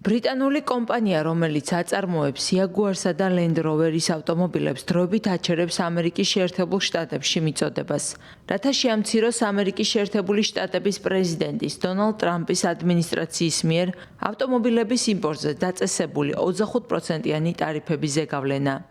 ბრიტანული კომპანია, რომელიც აწარმოებს Jaguar-სა და Land Rover-ის ავტომობილებს, დროებით აჩერებს ამერიკის შეერთებულ შტატებში მიწოდებას, რათა შეამციროს ამერიკის შეერთებული შტატების პრეზიდენტის დონალდ ტრამპის ადმინისტრაციის მიერ ავტომობილების იმპორტზე დაწესებული 25%-იანი ტარიფების ზეგავლენა.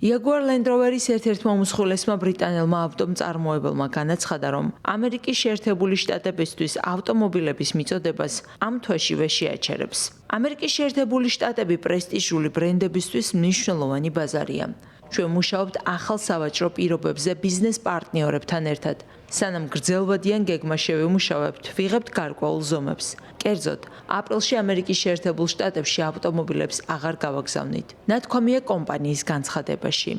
Jaguar Land Rover-ის ერთ-ერთმა უმსხვილესმა ბრიტანელმა ავტომწარმოებელმა განაცხადა, რომ ამერიკის შეერთებული შტატებისთვის ავტომობილების მიწოდებას ამ თვეშივე შეაჩერებს. ამერიკის შეერთებული შტატები პრესტიჟული ბრენდებისთვის მნიშვნელოვანი ბაზარია. ჩვენ მუშაობთ ახალ სავაჭრო პირობებზე ბიზნეს პარტნიორებთან ერთად. სანამ გრძელვადიან გეგმას შევიმუშავებთ, ვიღებთ გარკვეულ ზომებს. კერძოდ, აპრილში ამერიკის შეერთებულ შტატებში ავტომობილებს აღარ გავაგზავნით. ნათქვამია კომპანიის განცხადებაში.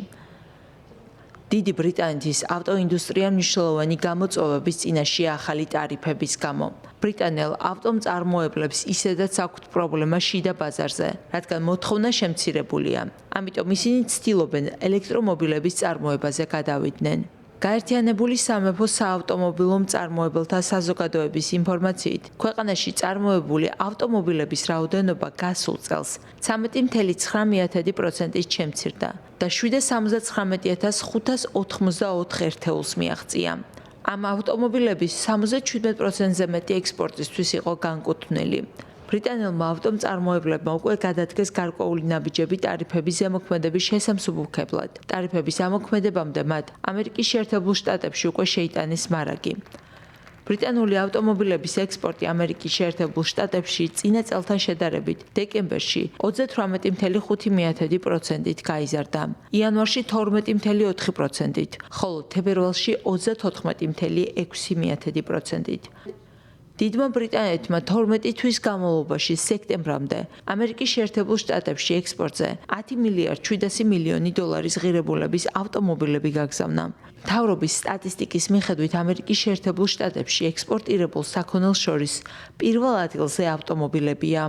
დიდი ბრიტანეთის ავტოინდუსტრია მნიშვნელოვანი გამოწვევების წინაშეა ახალი ტარიფების გამო. ბრიტანელ ავტომწარმოებლებს ისედაც აქვთ პრობლემა შიდა ბაზარზე, რადგან მოთხოვნა შემცირებულია. ამიტომ ისინი ცდილობენ ელექტრომობილების წარმოებაზე გადავიდნენ. გაერთიანებული სამეფო საავტომობილო მწარმოებელთა საზოგადოების ინფორმაციით, ქვეყანაში წარმოებული ავტომობილების რაოდენობა გასულ წელს 13.9%-ით შემცირდა და 779.584 ერთეულს მიაღწია. ამ ავტომობილების 77%-ზე მეტი ექსპორტისთვის იყო განკუთვნილი. ბრიტანელმა ავტომწარმოებლებმა უკვე გადადგეს გარკვეული ნაბიჯები ტარიფების ზემოქმედების შესამსუბუქებლად. ტარიფების ამოქმედებამდე მათ ამერიკის შეერთებულ შტატებში უკვე შეიტანეს მარაგი. ბრიტანული ავტომობილების ექსპორტი ამერიკის შეერთებულ შტატებში წინა წელთან შედარებით დეკემბერში 38.5%-ით გაიზარდა, იანვარში 12.4%-ით, ხოლო თებერვალში 34.6%-ით. დიდმა ბრიტანეთმა 12 თვის განმავლობაში სექტემბრამდე ამერიკის შეერთებულ შტატებში ექსპორტზე 10 მილიარდ 700 მილიონი დოლარის ღირებულების ავტომობილები გაგზავნა. მთავრობის სტატისტიკის მიხედვით ამერიკის შეერთებულ შტატებში ექსპორტირებულ საქონელს შორის პირველ ადგილზე ავტომობილებია.